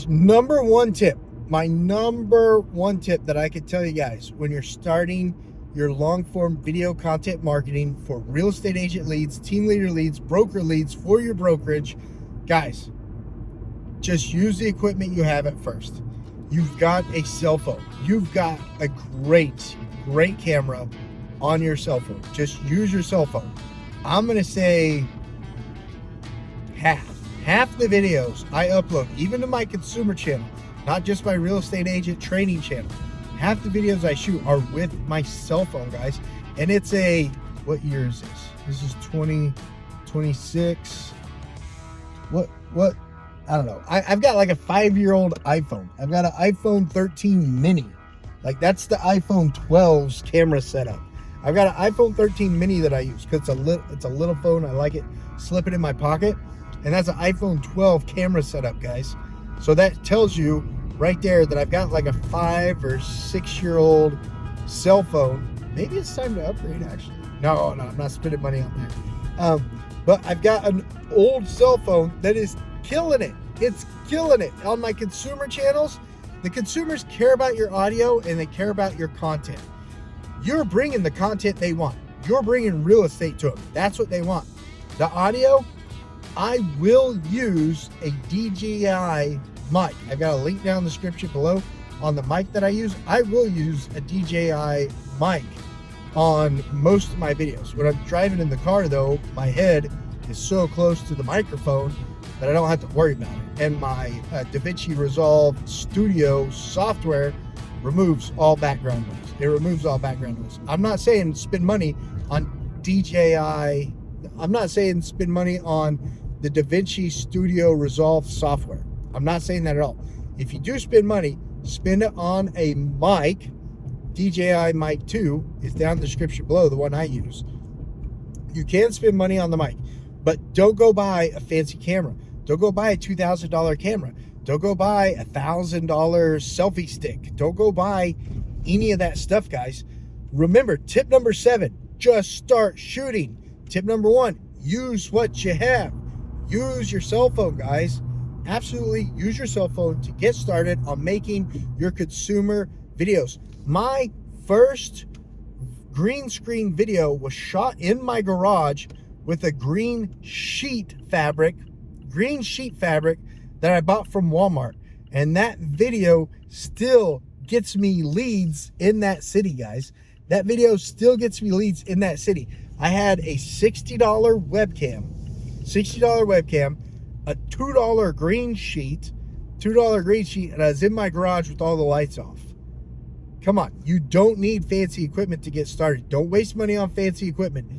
number one tip, my number one tip that I could tell you guys when you're starting your long form video content marketing for real estate agent leads, team leader leads, broker leads for your brokerage, guys, just use the equipment you have at first. You've got a cell phone. You've got a great camera on your cell phone. Just use your cell phone. I'm going to say half the videos I upload, even to my consumer channel, not just my real estate agent training channel. Half the videos I shoot are with my cell phone, guys. And it's a, what year is this? This is 2026. What? I don't know. I've got like a 5-year-old iPhone. I've got an iPhone 13 mini. Like that's the iPhone 12's camera setup. I've got an iPhone 13 mini that I use because it's a little phone. I like it. Slip it in my pocket. And that's an iPhone 12 camera setup, guys. So that tells you right there that I've got like a 5 or 6-year-old cell phone. Maybe it's time to upgrade, actually. No, I'm not spending money on that. But I've got an old cell phone that is killing it. It's killing it on my consumer channels. The consumers care about your audio and they care about your content. You're bringing the content they want. You're bringing real estate to them. That's what they want. The audio, I will use a DJI mic. I've got a link down in the description below on the mic that I use. I will use a DJI mic on most of my videos. When I'm driving in the car though, my head is so close to the microphone that I don't have to worry about it. And my DaVinci Resolve Studio software removes all background noise. It removes all background noise. I'm not saying spend money on DJI. I'm not saying spend money on the DaVinci Studio Resolve software. I'm not saying that at all. If you do spend money, spend it on a mic. DJI Mic 2 is down in the description below, the one I use. You can spend money on the mic, but don't go buy a fancy camera. Don't go buy a $2,000 camera. Don't go buy a $1,000 selfie stick. Don't go buy any of that stuff, guys. Remember, tip number 7, just start shooting. Tip number 1, use what you have. Use your cell phone, guys. Absolutely use your cell phone to get started on making your consumer videos. My first green screen video was shot in my garage with a green sheet fabric that I bought from Walmart. And that video still gets me leads in that city, guys. That video still gets me leads in that city. I had a $60 webcam, a $2 green sheet, and I was in my garage with all the lights off. Come on, you don't need fancy equipment to get started. Don't waste money on fancy equipment.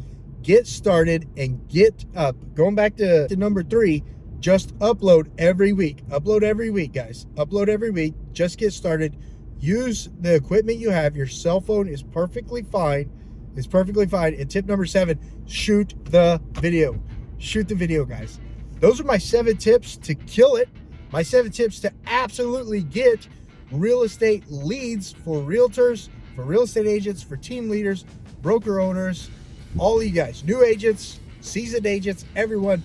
Get started and get up. Going back to number 3, just upload every week. Upload every week, guys. Upload every week. Just get started. Use the equipment you have. Your cell phone is perfectly fine. It's perfectly fine. And tip number 7, shoot the video. Shoot the video, guys. Those are my 7 tips to kill it. My 7 tips to absolutely get real estate leads for realtors, for real estate agents, for team leaders, broker owners, all of you guys, new agents, seasoned agents, everyone.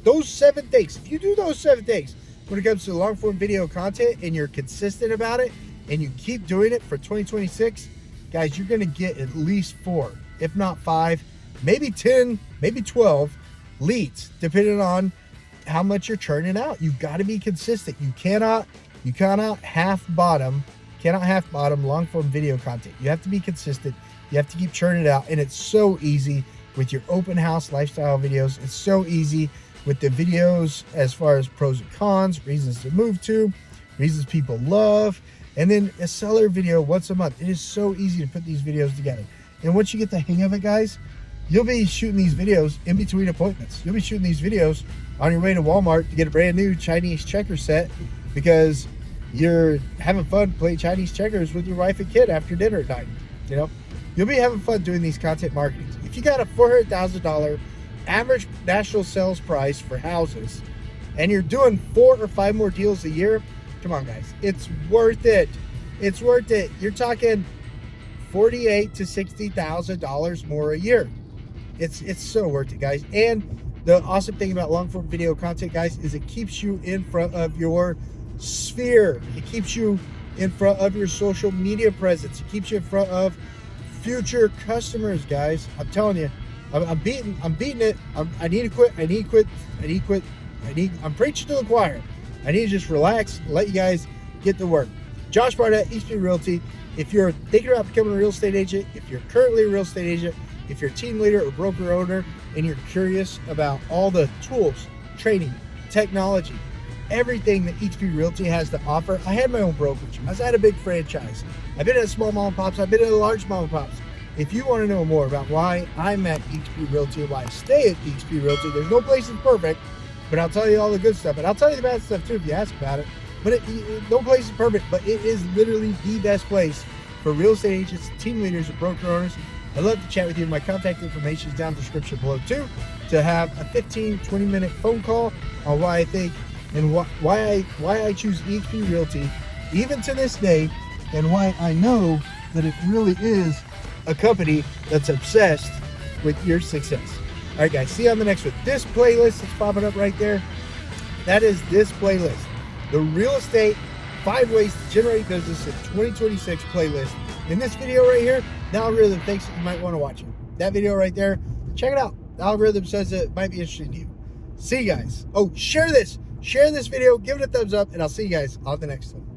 Those 7 things, if you do those 7 things when it comes to long form video content and you're consistent about it and you keep doing it for 2026, guys, you're going to get at least 4, if not 5, maybe 10, maybe 12 leads, depending on how much you're churning out. You've got to be consistent. You cannot half bottom long form video content. You have to be consistent. You have to keep churning it out. And it's so easy with your open house lifestyle videos. It's so easy with the videos as far as pros and cons, reasons to move to, reasons people love, and then a seller video once a month. It is so easy to put these videos together. And once you get the hang of it, guys, you'll be shooting these videos in between appointments. You'll be shooting these videos on your way to Walmart to get a brand new Chinese checker set because you're having fun playing Chinese checkers with your wife and kid after dinner at night. You know, you'll be having fun doing these content marketing. If you got a $400,000 average national sales price for houses and you're doing 4 or 5 more deals a year, come on, guys, it's worth it. It's worth it. You're talking $48,000 to $60,000 more a year. It's so worth it, guys. And the awesome thing about long form video content, guys, is it keeps you in front of your sphere. It keeps you in front of your social media presence. It keeps you in front of future customers, guys. I'm telling you, I'm beating it. I need to quit. I'm preaching to the choir. I need to just relax, let you guys get to work. Josh Barnett, East View Realty. If you're thinking about becoming a real estate agent, if you're currently a real estate agent, if you're a team leader or broker owner, and you're curious about all the tools, training, technology, everything that eXp Realty has to offer. I had my own brokerage. I was at a big franchise. I've been at small mom and pops. I've been at large mom and pops. If you want to know more about why I'm at eXp Realty and why I stay at eXp Realty, there's no place is perfect, but I'll tell you all the good stuff. And I'll tell you the bad stuff too if you ask about it. But no place is perfect, but it is literally the best place for real estate agents, team leaders, and broker owners. I'd love to chat with you. My contact information is down in the description below too, to have a 15-20 minute phone call on why I think and why I choose eXp Realty even to this day, and why I know that it really is a company that's obsessed with your success. All right, guys, see you on the next one. This playlist that's popping up right there, that is this playlist. The Real Estate 5 Ways to Generate Business in 2026 playlist. In this video right here, the algorithm thinks that you might want to watch it. That video right there, check it out. The algorithm says it might be interesting to you. See you guys. Oh, share this video, give it a thumbs up, and I'll see you guys on the next one.